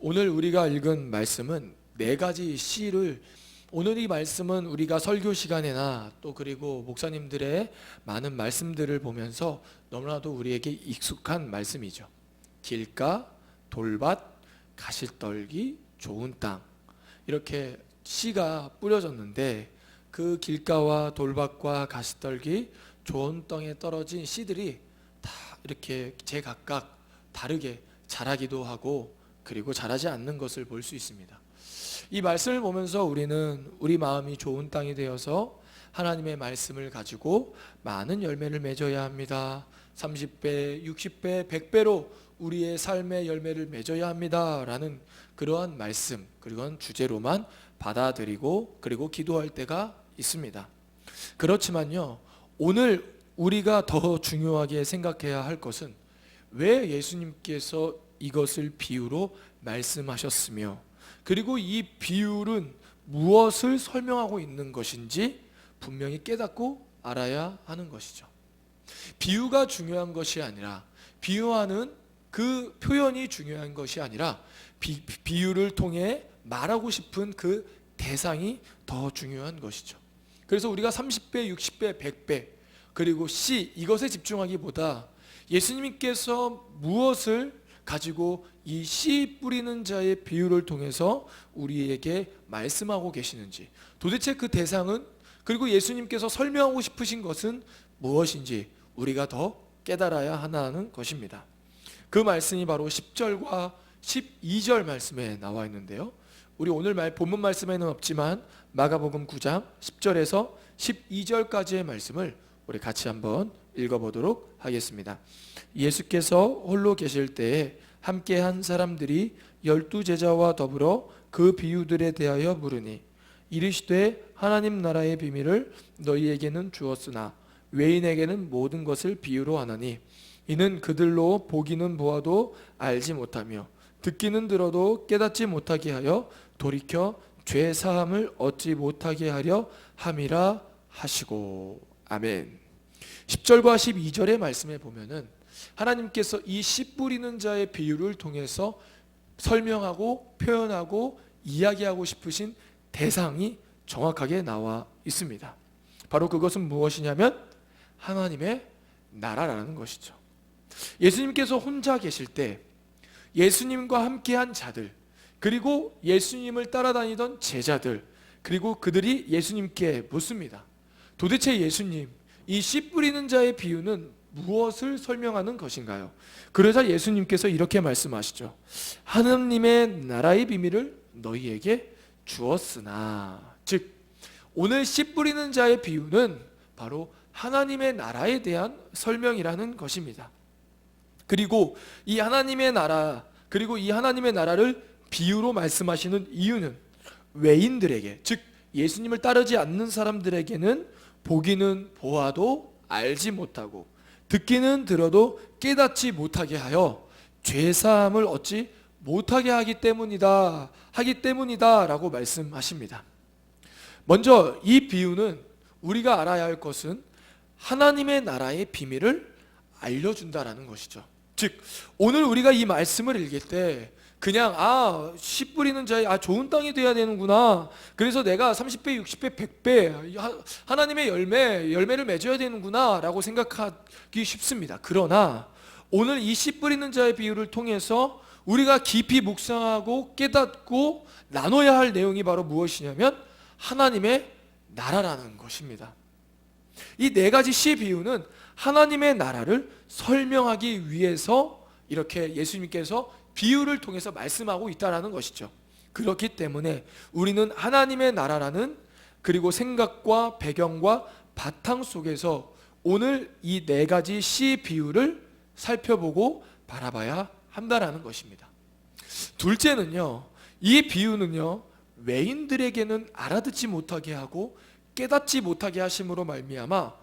오늘 우리가 읽은 말씀은 네 가지 시를, 오늘 이 말씀은 우리가 설교 시간에나 또 그리고 목사님들의 많은 말씀들을 보면서 너무나도 우리에게 익숙한 말씀이죠. 길가, 돌밭, 가시떨기, 좋은 땅, 이렇게 시가 뿌려졌는데 그 길가와 돌밭과 가시떨기, 좋은 땅에 떨어진 씨들이 다 이렇게 제각각 다르게 자라기도 하고 그리고 자라지 않는 것을 볼 수 있습니다. 이 말씀을 보면서 우리는 우리 마음이 좋은 땅이 되어서 하나님의 말씀을 가지고 많은 열매를 맺어야 합니다. 30배, 60배, 100배로 우리의 삶의 열매를 맺어야 합니다 라는 그러한 말씀, 그런 주제로만 받아들이고 그리고 기도할 때가 있습니다. 그렇지만요, 오늘 우리가 더 중요하게 생각해야 할 것은 왜 예수님께서 이것을 비유로 말씀하셨으며 그리고 이 비유는 무엇을 설명하고 있는 것인지 분명히 깨닫고 알아야 하는 것이죠. 비유가 중요한 것이 아니라, 비유하는 그 표현이 중요한 것이 아니라 비유를 통해 말하고 싶은 그 대상이 더 중요한 것이죠. 그래서 우리가 30배, 60배, 100배 그리고 씨, 이것에 집중하기보다 예수님께서 무엇을 가지고 이 씨 뿌리는 자의 비유를 통해서 우리에게 말씀하고 계시는지, 도대체 그 대상은, 그리고 예수님께서 설명하고 싶으신 것은 무엇인지 우리가 더 깨달아야 하는 것입니다. 그 말씀이 바로 10절과 12절 말씀에 나와 있는데요, 우리 오늘 본문 말씀에는 없지만 마가복음 9장 10절에서 12절까지의 말씀을 우리 같이 한번 읽어보도록 하겠습니다. 예수께서 홀로 계실 때에 함께한 사람들이 12제자와 더불어 그 비유들에 대하여 물으니, 이르시되 하나님 나라의 비밀을 너희에게는 주었으나 외인에게는 모든 것을 비유로 하나니, 이는 그들로 보기는 보아도 알지 못하며 듣기는 들어도 깨닫지 못하게 하여 돌이켜 죄 사함을 얻지 못하게 하려 함이라 하시고. 아멘. 10절과 12절의 말씀에 보면은 하나님께서 이 씨 뿌리는 자의 비유를 통해서 설명하고 표현하고 이야기하고 싶으신 대상이 정확하게 나와 있습니다. 바로 그것은 무엇이냐면 하나님의 나라라는 것이죠. 예수님께서 혼자 계실 때 예수님과 함께한 자들, 그리고 예수님을 따라다니던 제자들, 그리고 그들이 예수님께 묻습니다. 도대체 예수님, 이 씨 뿌리는 자의 비유는 무엇을 설명하는 것인가요? 그러자 예수님께서 이렇게 말씀하시죠. 하나님의 나라의 비밀을 너희에게 주었으나, 즉 오늘 씨 뿌리는 자의 비유는 바로 하나님의 나라에 대한 설명이라는 것입니다. 그리고 이 하나님의 나라, 그리고 이 하나님의 나라를 비유로 말씀하시는 이유는 외인들에게, 즉 예수님을 따르지 않는 사람들에게는 보기는 보아도 알지 못하고 듣기는 들어도 깨닫지 못하게 하여 죄사함을 얻지 못하게 하기 때문이다 라고 말씀하십니다. 먼저 이 비유는 우리가 알아야 할 것은 하나님의 나라의 비밀을 알려준다라는 것이죠. 즉 오늘 우리가 이 말씀을 읽을 때 그냥 씨 뿌리는 자의 좋은 땅이 돼야 되는구나, 그래서 내가 30배, 60배, 100배 하나님의 열매를 맺어야 되는구나 라고 생각하기 쉽습니다. 그러나 오늘 이 씨 뿌리는 자의 비유를 통해서 우리가 깊이 묵상하고 깨닫고 나눠야 할 내용이 바로 무엇이냐면 하나님의 나라라는 것입니다. 이 네 가지 씨 비유는 하나님의 나라를 설명하기 위해서 이렇게 예수님께서 비유를 통해서 말씀하고 있다는 것이죠. 그렇기 때문에 우리는 하나님의 나라라는, 그리고 생각과 배경과 바탕 속에서 오늘 이 네 가지 씨 비유를 살펴보고 바라봐야 한다는 것입니다. 둘째는요, 이 비유는요 외인들에게는 알아듣지 못하게 하고 깨닫지 못하게 하심으로 말미암아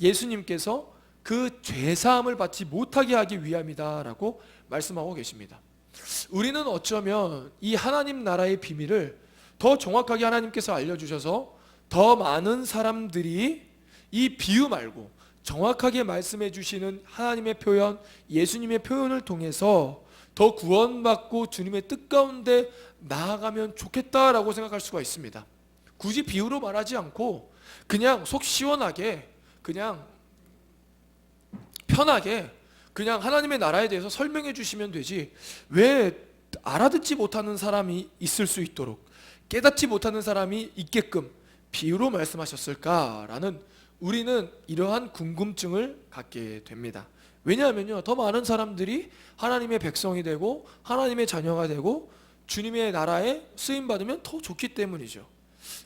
예수님께서 그 죄사함을 받지 못하게 하기 위함이다 라고 말씀하고 계십니다. 우리는 어쩌면 이 하나님 나라의 비밀을 더 정확하게 하나님께서 알려주셔서 더 많은 사람들이 이 비유 말고 정확하게 말씀해 주시는 하나님의 표현, 예수님의 표현을 통해서 더 구원받고 주님의 뜻 가운데 나아가면 좋겠다라고 생각할 수가 있습니다. 굳이 비유로 말하지 않고 그냥 속 시원하게, 그냥 편하게 그냥 하나님의 나라에 대해서 설명해 주시면 되지, 왜 알아듣지 못하는 사람이 있을 수 있도록, 깨닫지 못하는 사람이 있게끔 비유로 말씀하셨을까라는, 우리는 이러한 궁금증을 갖게 됩니다. 왜냐하면요, 더 많은 사람들이 하나님의 백성이 되고 하나님의 자녀가 되고 주님의 나라에 쓰임받으면 더 좋기 때문이죠.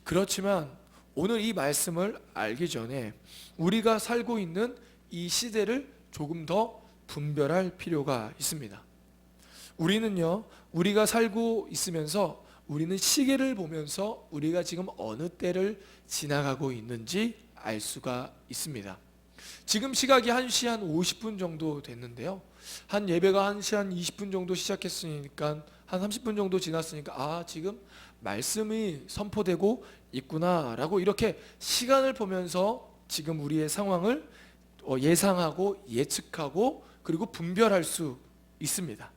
그렇지만 오늘 이 말씀을 알기 전에 우리가 살고 있는 이 시대를 조금 더 분별할 필요가 있습니다. 우리는요, 우리가 살고 있으면서 우리는 시계를 보면서 우리가 지금 어느 때를 지나가고 있는지 알 수가 있습니다. 지금 시각이 1시 한 50분 정도 됐는데요, 한 예배가 1시 한 20분 정도 시작했으니까 한 30분 정도 지났으니까, 아, 지금 말씀이 선포되고 있구나 라고 이렇게 시간을 보면서 지금 우리의 상황을 예상하고 예측하고 그리고 분별할 수 있습니다.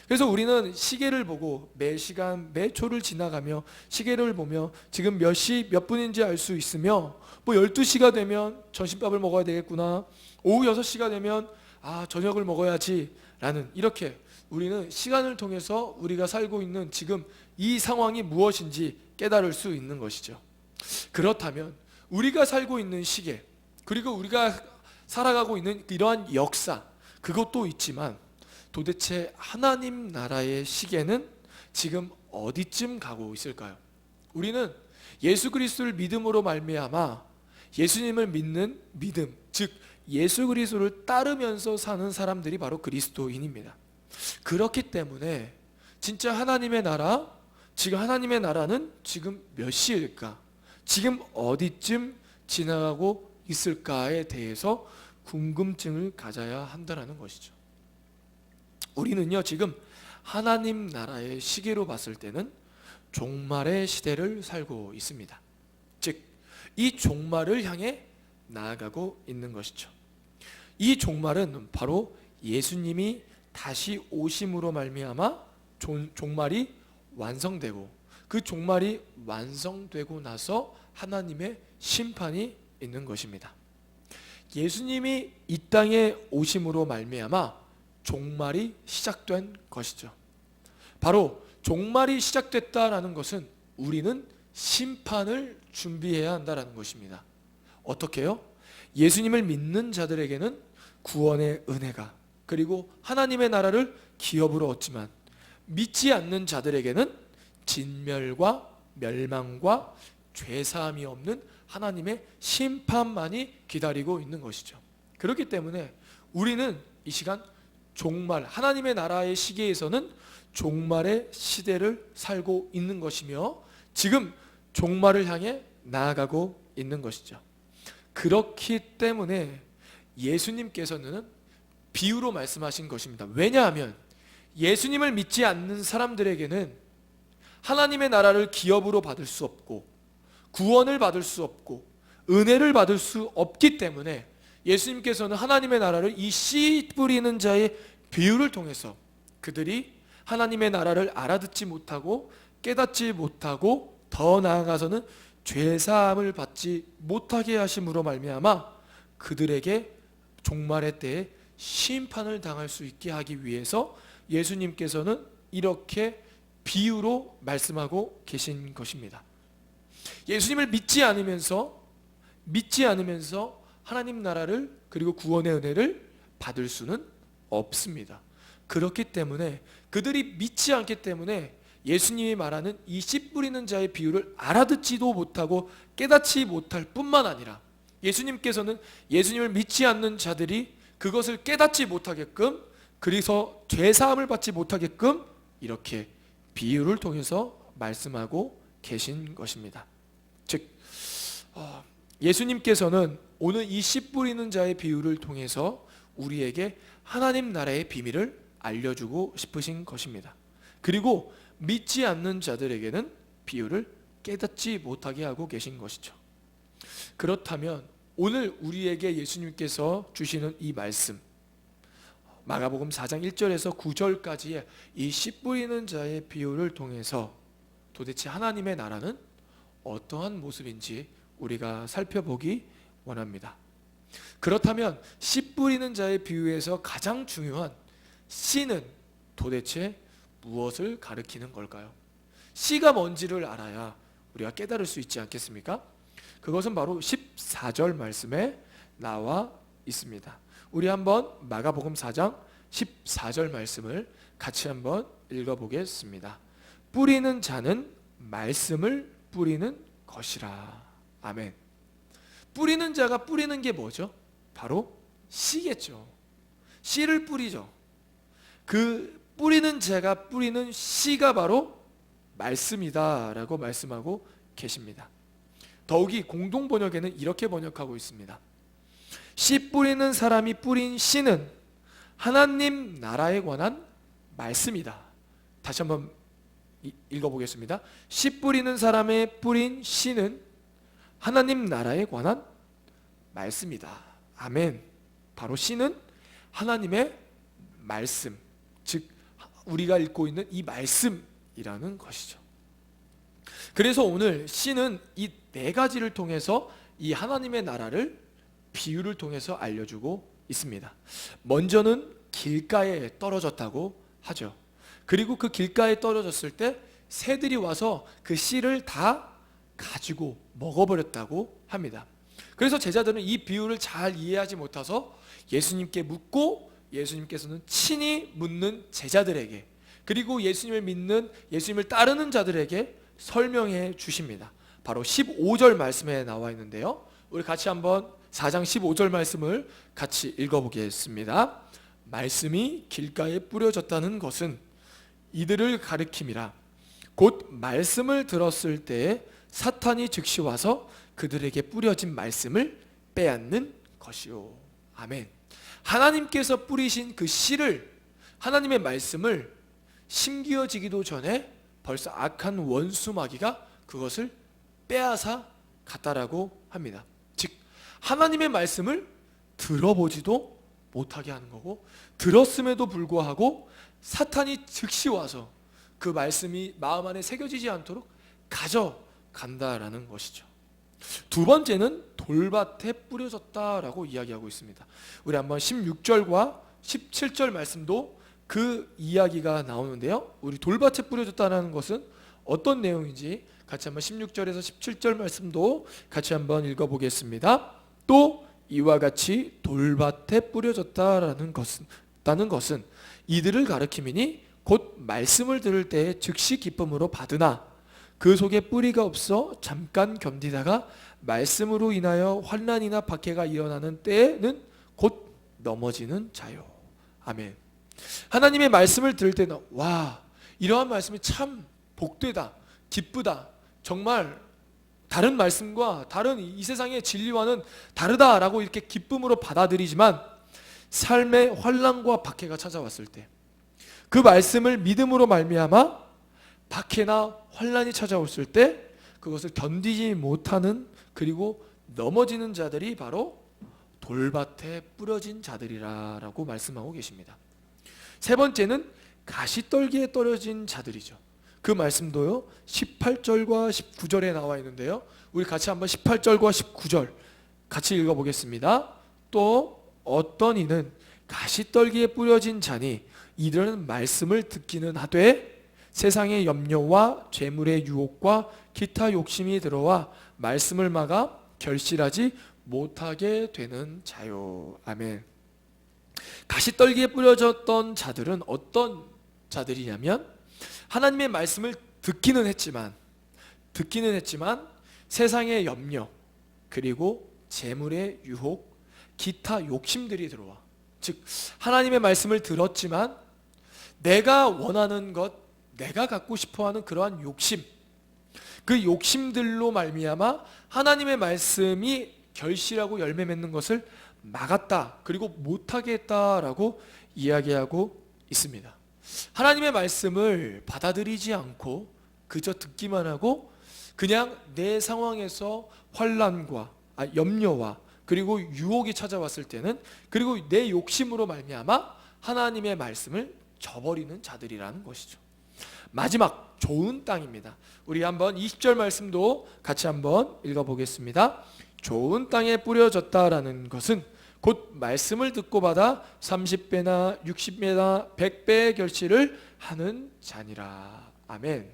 그래서 우리는 시계를 보고 매 시간 매 초를 지나가며 시계를 보며 지금 몇 시 몇 분인지 알 수 있으며, 뭐 12시가 되면 점심밥을 먹어야 되겠구나, 오후 6시가 되면 저녁을 먹어야지 라는, 이렇게 우리는 시간을 통해서 우리가 살고 있는 지금 이 상황이 무엇인지 깨달을 수 있는 것이죠. 그렇다면 우리가 살고 있는 시계, 그리고 우리가 살아가고 있는 이러한 역사, 그것도 있지만 도대체 하나님 나라의 시계는 지금 어디쯤 가고 있을까요? 우리는 예수 그리스도를 믿음으로 말미암아 예수님을 믿는 믿음, 즉 예수 그리스도를 따르면서 사는 사람들이 바로 그리스도인입니다. 그렇기 때문에 진짜 하나님의 나라, 지금 하나님의 나라는 지금 몇 시일까? 지금 어디쯤 지나가고 있을까에 대해서 궁금증을 가져야 한다는 것이죠. 우리는요, 지금 하나님 나라의 시계로 봤을 때는 종말의 시대를 살고 있습니다. 즉, 이 종말을 향해 나아가고 있는 것이죠. 이 종말은 바로 예수님이 다시 오심으로 말미암아 종말이 완성되고, 그 종말이 완성되고 나서 하나님의 심판이 있는 것입니다. 예수님이 이 땅에 오심으로 말미암아 종말이 시작된 것이죠. 바로 종말이 시작됐다라는 것은 우리는 심판을 준비해야 한다는 것입니다. 어떻게요? 예수님을 믿는 자들에게는 구원의 은혜가, 그리고 하나님의 나라를 기업으로 얻지만, 믿지 않는 자들에게는 진멸과 멸망과 죄사함이 없는 하나님의 심판만이 기다리고 있는 것이죠. 그렇기 때문에 우리는 이 시간 종말, 하나님의 나라의 시계에서는 종말의 시대를 살고 있는 것이며, 지금 종말을 향해 나아가고 있는 것이죠. 그렇기 때문에 예수님께서는 비유로 말씀하신 것입니다. 왜냐하면 예수님을 믿지 않는 사람들에게는 하나님의 나라를 기업으로 받을 수 없고, 구원을 받을 수 없고, 은혜를 받을 수 없기 때문에 예수님께서는 하나님의 나라를 이 씨 뿌리는 자의 비유를 통해서 그들이 하나님의 나라를 알아듣지 못하고 깨닫지 못하고 더 나아가서는 죄사함을 받지 못하게 하심으로 말미암아 그들에게 종말의 때에 심판을 당할 수 있게 하기 위해서 예수님께서는 이렇게 비유로 말씀하고 계신 것입니다. 예수님을 믿지 않으면서 하나님 나라를, 그리고 구원의 은혜를 받을 수는 없습니다. 그렇기 때문에 그들이 믿지 않기 때문에 예수님이 말하는 이 씨 뿌리는 자의 비유를 알아듣지도 못하고 깨닫지 못할 뿐만 아니라, 예수님께서는 예수님을 믿지 않는 자들이 그것을 깨닫지 못하게끔, 그래서 죄사함을 받지 못하게끔 이렇게 비유를 통해서 말씀하고 계신 것입니다. 즉, 예수님께서는 오늘 이 씨 뿌리는 자의 비유를 통해서 우리에게 하나님 나라의 비밀을 알려주고 싶으신 것입니다. 그리고 믿지 않는 자들에게는 비유를 깨닫지 못하게 하고 계신 것이죠. 그렇다면 오늘 우리에게 예수님께서 주시는 이 말씀, 마가복음 4장 1절에서 9절까지의 이 씨 뿌리는 자의 비유를 통해서 도대체 하나님의 나라는 어떠한 모습인지 우리가 살펴보기 원합니다. 그렇다면 씨 뿌리는 자의 비유에서 가장 중요한 씨는 도대체 무엇을 가리키는 걸까요? 씨가 뭔지를 알아야 우리가 깨달을 수 있지 않겠습니까? 그것은 바로 14절 말씀에 나와 있습니다. 우리 한번 마가복음 4장 14절 말씀을 같이 한번 읽어보겠습니다. 뿌리는 자는 말씀을 뿌리는 것이라. 아멘. 뿌리는 자가 뿌리는 게 뭐죠? 바로 씨겠죠. 씨를 뿌리죠. 그 뿌리는 자가 뿌리는 씨가 바로 말씀이다 라고 말씀하고 계십니다. 더욱이 공동 번역에는 이렇게 번역하고 있습니다. 씨 뿌리는 사람이 뿌린 씨는 하나님 나라에 관한 말씀이다. 다시 한번 읽어보겠습니다. 씨 뿌리는 사람의 뿌린 씨는 하나님 나라에 관한 말씀이다. 아멘. 바로 씨는 하나님의 말씀, 즉 우리가 읽고 있는 이 말씀이라는 것이죠. 그래서 오늘 씨는 이 네 가지를 통해서 이 하나님의 나라를 비유를 통해서 알려주고 있습니다. 먼저는 길가에 떨어졌다고 하죠. 그리고 그 길가에 떨어졌을 때 새들이 와서 그 씨를 다 가지고 먹어버렸다고 합니다. 그래서 제자들은 이 비유를 잘 이해하지 못해서 예수님께 묻고 예수님께서는 친히 묻는 제자들에게 그리고 예수님을 믿는 예수님을 따르는 자들에게 설명해 주십니다. 바로 15절 말씀에 나와 있는데요. 우리 같이 한번 4장 15절 말씀을 같이 읽어보겠습니다. 말씀이 길가에 뿌려졌다는 것은 이들을 가리킴이라. 곧 말씀을 들었을 때 사탄이 즉시 와서 그들에게 뿌려진 말씀을 빼앗는 것이요. 아멘. 하나님께서 뿌리신 그 씨를, 하나님의 말씀을 심기어지기도 전에 벌써 악한 원수 마귀가 그것을 빼앗아 갔다라고 합니다. 즉 하나님의 말씀을 들어보지도 못하게 하는 거고, 들었음에도 불구하고 사탄이 즉시 와서 그 말씀이 마음 안에 새겨지지 않도록 가져간다라는 것이죠. 두 번째는 돌밭에 뿌려졌다라고 이야기하고 있습니다. 우리 한번 16절과 17절 말씀도 그 이야기가 나오는데요. 우리 돌밭에 뿌려졌다는 것은 어떤 내용인지 같이 한번 16절에서 17절 말씀도 같이 한번 읽어보겠습니다. 또 이와 같이 돌밭에 뿌려졌다는 것은 이들을 가리킴이니 곧 말씀을 들을 때에 즉시 기쁨으로 받으나 그 속에 뿌리가 없어 잠깐 견디다가 말씀으로 인하여 환난이나 박해가 일어나는 때에는 곧 넘어지는 자요. 아멘. 하나님의 말씀을 들을 때는 와, 이러한 말씀이 참 복되다, 기쁘다, 정말 다른 말씀과 다른 이 세상의 진리와는 다르다라고 이렇게 기쁨으로 받아들이지만 삶의 환난과 박해가 찾아왔을 때 그 말씀을 믿음으로 말미암아 박해나 환난이 찾아왔을 때 그것을 견디지 못하는 그리고 넘어지는 자들이 바로 돌밭에 뿌려진 자들이라고 말씀하고 계십니다. 세 번째는 가시떨기에 떨어진 자들이죠. 그 말씀도요 18절과 19절에 나와 있는데요. 우리 같이 한번 18절과 19절 같이 읽어보겠습니다. 또 어떤 이는 가시떨기에 뿌려진 자니 이들은 말씀을 듣기는 하되 세상의 염려와 재물의 유혹과 기타 욕심이 들어와 말씀을 막아 결실하지 못하게 되는 자요. 아멘. 가시떨기에 뿌려졌던 자들은 어떤 자들이냐면 하나님의 말씀을 듣기는 했지만 세상의 염려 그리고 재물의 유혹, 기타 욕심들이 들어와. 즉 하나님의 말씀을 들었지만 내가 원하는 것, 내가 갖고 싶어하는 그러한 욕심, 그 욕심들로 말미암아 하나님의 말씀이 결실하고 열매 맺는 것을 막았다, 그리고 못하게 했다라고 이야기하고 있습니다. 하나님의 말씀을 받아들이지 않고 그저 듣기만 하고 그냥 내 상황에서 환난과 염려와 그리고 유혹이 찾아왔을 때는 그리고 내 욕심으로 말미암아 하나님의 말씀을 저버리는 자들이라는 것이죠. 마지막 좋은 땅입니다. 우리 한번 20절 말씀도 같이 한번 읽어보겠습니다. 좋은 땅에 뿌려졌다라는 것은 곧 말씀을 듣고 받아 30배나 60배나 100배의 결실을 하는 자니라. 아멘.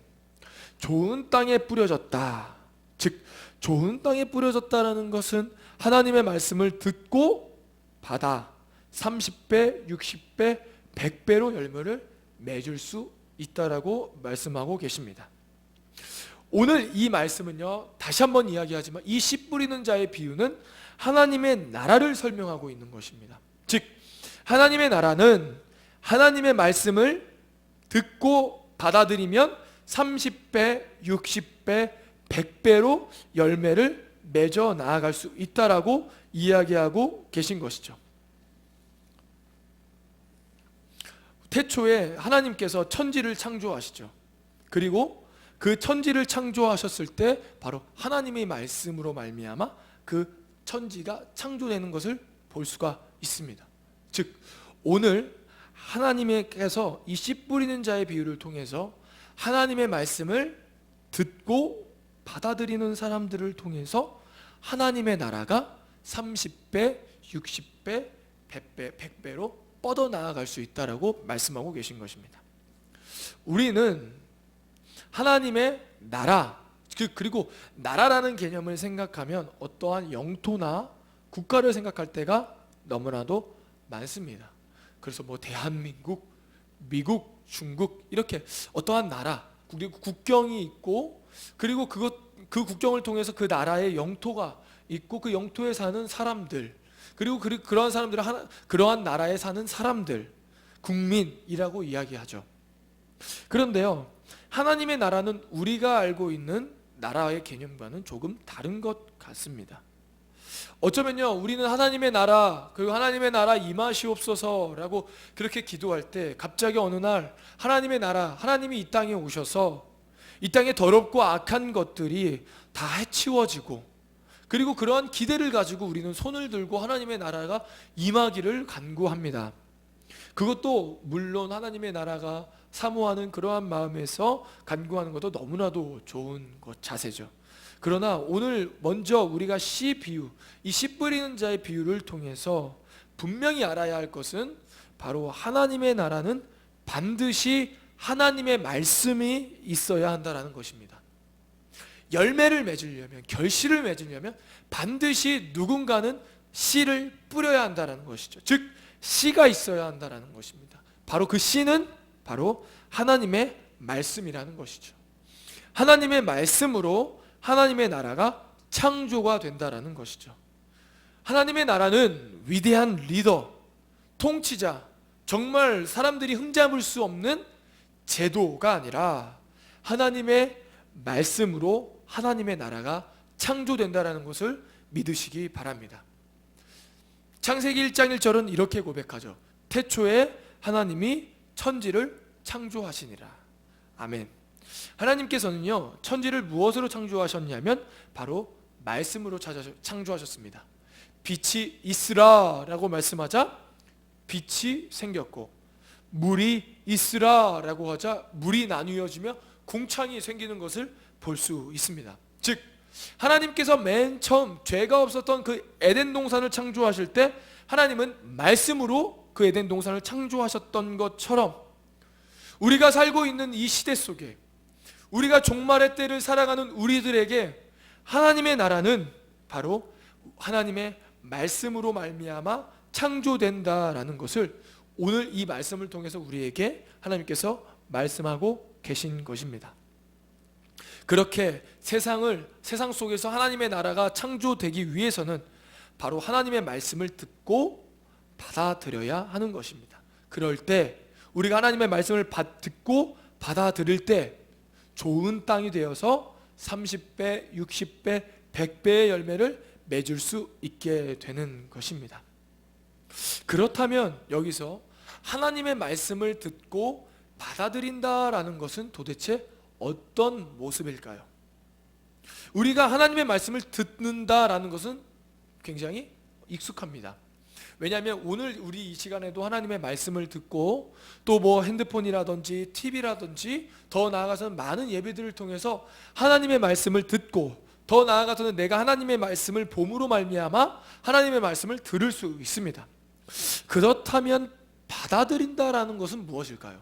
좋은 땅에 뿌려졌다. 즉 좋은 땅에 뿌려졌다라는 것은 하나님의 말씀을 듣고 받아 30배, 60배, 100배로 열매를 맺을 수 있다라고 말씀하고 계십니다. 오늘 이 말씀은요, 다시 한번 이야기하지만 이 씨 뿌리는 자의 비유는 하나님의 나라를 설명하고 있는 것입니다. 즉 하나님의 나라는 하나님의 말씀을 듣고 받아들이면 30배, 60배, 100배로 열매를 맺어 나아갈 수 있다라고 이야기하고 계신 것이죠. 태초에 하나님께서 천지를 창조하시죠. 그리고 그 천지를 창조하셨을 때 바로 하나님의 말씀으로 말미암아 그 천지가 창조되는 것을 볼 수가 있습니다. 즉 오늘 하나님께서 이 씨 뿌리는 자의 비유를 통해서 하나님의 말씀을 듣고 받아들이는 사람들을 통해서 하나님의 나라가 30배, 60배, 100배로 뻗어나아갈 수 있다라고 말씀하고 계신 것입니다. 우리는 하나님의 나라, 그리고 나라라는 개념을 생각하면 어떠한 영토나 국가를 생각할 때가 너무나도 많습니다. 그래서 뭐 대한민국, 미국, 중국 이렇게 어떠한 나라, 그리고 국경이 있고 그리고 그 국경을 통해서 그 나라의 영토가 있고 그 영토에 사는 사람들 그리고 그러한 사람들은 그러한 나라에 사는 사람들, 국민이라고 이야기하죠. 그런데요, 하나님의 나라는 우리가 알고 있는 나라의 개념과는 조금 다른 것 같습니다. 어쩌면요, 우리는 하나님의 나라, 그리고 하나님의 나라 임하시옵소서라고 그렇게 기도할 때 갑자기 어느 날 하나님의 나라, 하나님이 이 땅에 오셔서 이 땅에 더럽고 악한 것들이 다 해치워지고 그리고 그러한 기대를 가지고 우리는 손을 들고 하나님의 나라가 임하기를 간구합니다. 그것도 물론 하나님의 나라가 사모하는 그러한 마음에서 간구하는 것도 너무나도 좋은 자세죠. 그러나 오늘 먼저 우리가 씨 비유, 이 씨 뿌리는 자의 비유를 통해서 분명히 알아야 할 것은 바로 하나님의 나라는 반드시 하나님의 말씀이 있어야 한다는 것입니다. 열매를 맺으려면, 결실을 맺으려면 반드시 누군가는 씨를 뿌려야 한다는 것이죠. 즉 씨가 있어야 한다는 것입니다. 바로 그 씨는 바로 하나님의 말씀이라는 것이죠. 하나님의 말씀으로 하나님의 나라가 창조가 된다는 것이죠. 하나님의 나라는 위대한 리더, 통치자, 정말 사람들이 흠잡을 수 없는 제도가 아니라 하나님의 말씀으로 하나님의 나라가 창조된다는 것을 믿으시기 바랍니다. 창세기 1장 1절은 이렇게 고백하죠. 태초에 하나님이 천지를 창조하시니라. 아멘. 하나님께서는요, 천지를 무엇으로 창조하셨냐면 바로 말씀으로 창조하셨습니다. 빛이 있으라 라고 말씀하자 빛이 생겼고, 물이 있으라 라고 하자 물이 나뉘어지며 궁창이 생기는 것을 볼 수 있습니다. 즉 하나님께서 맨 처음 죄가 없었던 그 에덴 동산을 창조하실 때 하나님은 말씀으로 그 에덴 동산을 창조하셨던 것처럼 우리가 살고 있는 이 시대 속에 우리가 종말의 때를 살아가는 우리들에게 하나님의 나라는 바로 하나님의 말씀으로 말미암아 창조된다라는 것을 오늘 이 말씀을 통해서 우리에게 하나님께서 말씀하고 계신 것입니다. 그렇게 세상 속에서 하나님의 나라가 창조되기 위해서는 바로 하나님의 말씀을 듣고 받아들여야 하는 것입니다. 그럴 때 우리가 하나님의 말씀을 듣고 받아들일 때 좋은 땅이 되어서 30배, 60배, 100배의 열매를 맺을 수 있게 되는 것입니다. 그렇다면 여기서 하나님의 말씀을 듣고 받아들인다라는 것은 도대체 어떤 모습일까요? 우리가 하나님의 말씀을 듣는다라는 것은 굉장히 익숙합니다. 왜냐하면 오늘 우리 이 시간에도 하나님의 말씀을 듣고 또 뭐 핸드폰이라든지 TV라든지 더 나아가서는 많은 예배들을 통해서 하나님의 말씀을 듣고 더 나아가서는 내가 하나님의 말씀을 봄으로 말미암아 하나님의 말씀을 들을 수 있습니다. 그렇다면 받아들인다라는 것은 무엇일까요?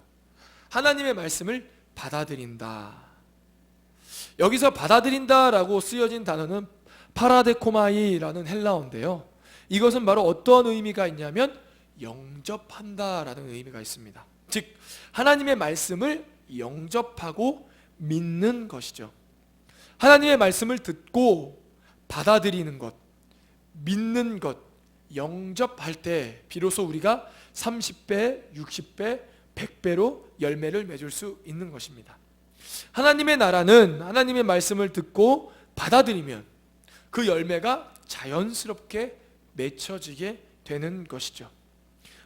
하나님의 말씀을 받아들인다. 여기서 받아들인다라고 쓰여진 단어는 파라데코마이라는 헬라어인데요. 이것은 바로 어떤 의미가 있냐면 영접한다라는 의미가 있습니다. 즉 하나님의 말씀을 영접하고 믿는 것이죠. 하나님의 말씀을 듣고 받아들이는 것, 믿는 것, 영접할 때 비로소 우리가 30배, 60배, 100배로 열매를 맺을 수 있는 것입니다. 하나님의 나라는 하나님의 말씀을 듣고 받아들이면 그 열매가 자연스럽게 맺혀지게 되는 것이죠.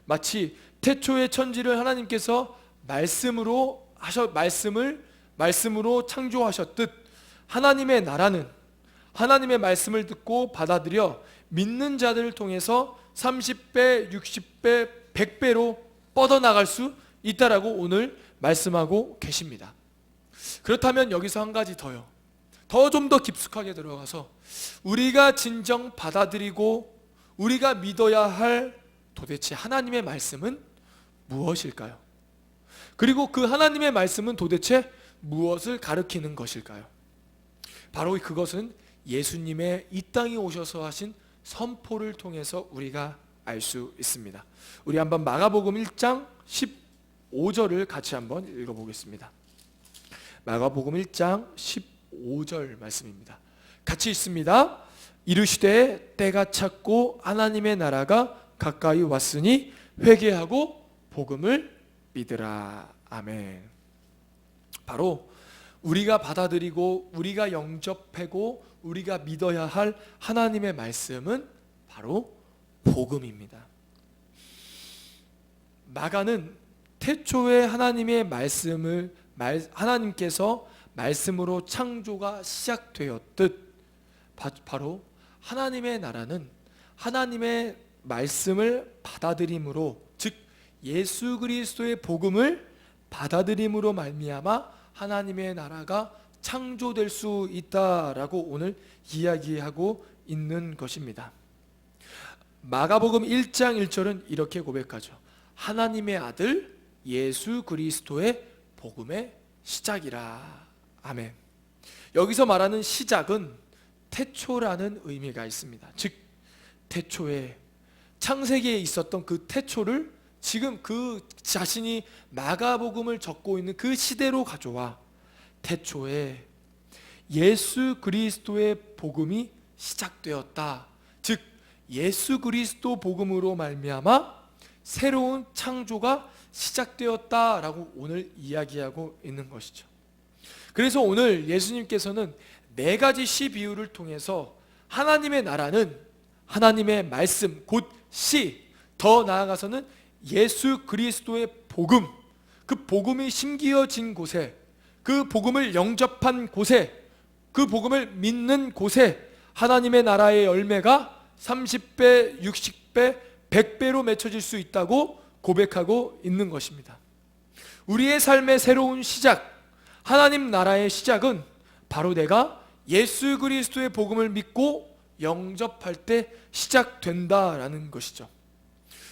마치 태초의 천지를 하나님께서 말씀으로 창조하셨듯 하나님의 나라는 하나님의 말씀을 듣고 받아들여 믿는 자들을 통해서 30배, 60배, 100배로 뻗어나갈 수 있다라고 오늘 말씀하고 계십니다. 그렇다면 여기서 한 가지 더요. 좀 더 깊숙하게 들어가서 우리가 진정 받아들이고 우리가 믿어야 할 도대체 하나님의 말씀은 무엇일까요? 그리고 그 하나님의 말씀은 도대체 무엇을 가르치는 것일까요? 바로 그것은 예수님의 이 땅에 오셔서 하신 선포를 통해서 우리가 알 수 있습니다. 우리 한번 마가복음 1장 15절을 같이 한번 읽어보겠습니다. 마가복음 1장 15절 말씀입니다. 같이 읽습니다. 이르시되 때가 찼고 하나님의 나라가 가까이 왔으니 회개하고 복음을 믿으라. 아멘. 바로 우리가 받아들이고 우리가 영접하고 우리가 믿어야 할 하나님의 말씀은 바로 복음입니다. 마가는 태초에 하나님의 말씀을 하나님께서 말씀으로 창조가 시작되었듯 바로 하나님의 나라는 하나님의 말씀을 받아들임으로, 즉 예수 그리스도의 복음을 받아들임으로 말미암아 하나님의 나라가 창조될 수 있다라고 오늘 이야기하고 있는 것입니다. 마가복음 1장 1절은 이렇게 고백하죠. 하나님의 아들 예수 그리스도의 복음의 시작이라. 아멘. 여기서 말하는 시작은 태초라는 의미가 있습니다. 즉 태초에 창세기에 있었던 그 태초를 지금 그 자신이 마가복음을 적고 있는 그 시대로 가져와 태초에 예수 그리스도의 복음이 시작되었다. 즉 예수 그리스도 복음으로 말미암아 새로운 창조가 시작되었다라고 오늘 이야기하고 있는 것이죠. 그래서 오늘 예수님께서는 4가지 시 비유를 통해서 하나님의 나라는 하나님의 말씀 곧 시, 더 나아가서는 예수 그리스도의 복음, 그 복음이 심기어진 곳에, 그 복음을 영접한 곳에, 그 복음을 믿는 곳에 하나님의 나라의 열매가 30배, 60배, 100배로 맺혀질 수 있다고 고백하고 있는 것입니다. 우리의 삶의 새로운 시작, 하나님 나라의 시작은 바로 내가 예수 그리스도의 복음을 믿고 영접할 때 시작된다라는 것이죠.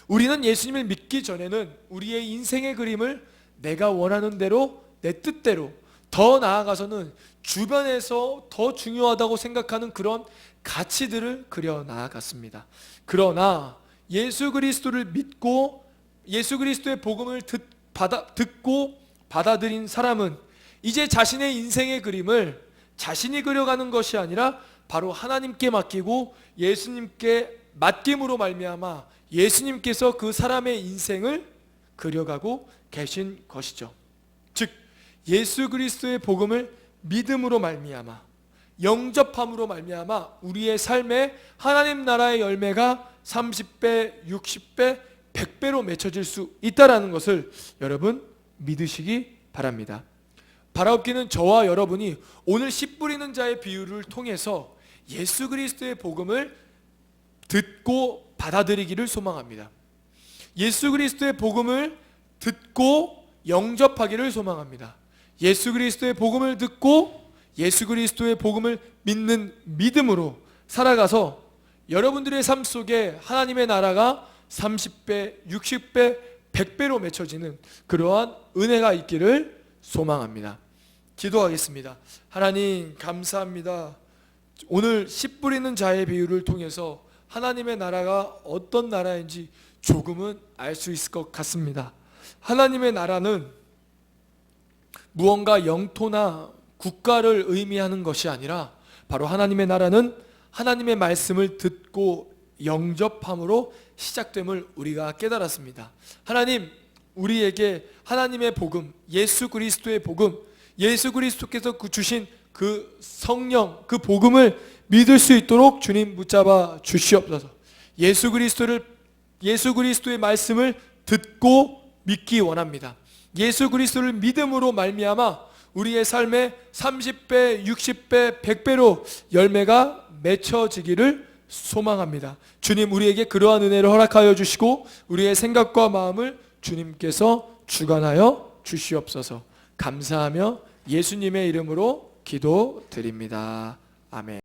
우리는 예수님을 믿기 전에는 우리의 인생의 그림을 내가 원하는 대로, 내 뜻대로, 더 나아가서는 주변에서 더 중요하다고 생각하는 그런 가치들을 그려 나아갔습니다. 그러나 예수 그리스도를 믿고 예수 그리스도의 복음을 듣고 받아들인 사람은 이제 자신의 인생의 그림을 자신이 그려가는 것이 아니라 바로 하나님께 맡기고 예수님께 맡김으로 말미암아 예수님께서 그 사람의 인생을 그려가고 계신 것이죠. 즉 예수 그리스도의 복음을 믿음으로 말미암아 영접함으로 말미암아 우리의 삶에 하나님 나라의 열매가 30배, 60배, 100배로 맺혀질 수 있다는 것을 여러분 믿으시기 바랍니다. 바라옵기는 저와 여러분이 오늘 씨 뿌리는 자의 비유를 통해서 예수 그리스도의 복음을 듣고 받아들이기를 소망합니다. 예수 그리스도의 복음을 듣고 영접하기를 소망합니다. 예수 그리스도의 복음을 듣고 예수 그리스도의 복음을 믿는 믿음으로 살아가서 여러분들의 삶 속에 하나님의 나라가 30배, 60배, 100배로 맺혀지는 그러한 은혜가 있기를 소망합니다. 기도하겠습니다. 하나님 감사합니다. 오늘 씨 뿌리는 자의 비유를 통해서 하나님의 나라가 어떤 나라인지 조금은 알 수 있을 것 같습니다. 하나님의 나라는 무언가 영토나 국가를 의미하는 것이 아니라 바로 하나님의 나라는 하나님의 말씀을 듣고 영접함으로 시작됨을 우리가 깨달았습니다. 하나님, 우리에게 하나님의 복음, 예수 그리스도의 복음, 예수 그리스도께서 주신 그 성령, 그 복음을 믿을 수 있도록 주님 붙잡아 주시옵소서. 예수 그리스도의 말씀을 듣고 믿기 원합니다. 예수 그리스도를 믿음으로 말미암아 우리의 삶에 30배, 60배, 100배로 열매가 맺혀지기를 소망합니다. 주님, 우리에게 그러한 은혜를 허락하여 주시고 우리의 생각과 마음을 주님께서 주관하여 주시옵소서. 감사하며 예수님의 이름으로 기도드립니다. 아멘.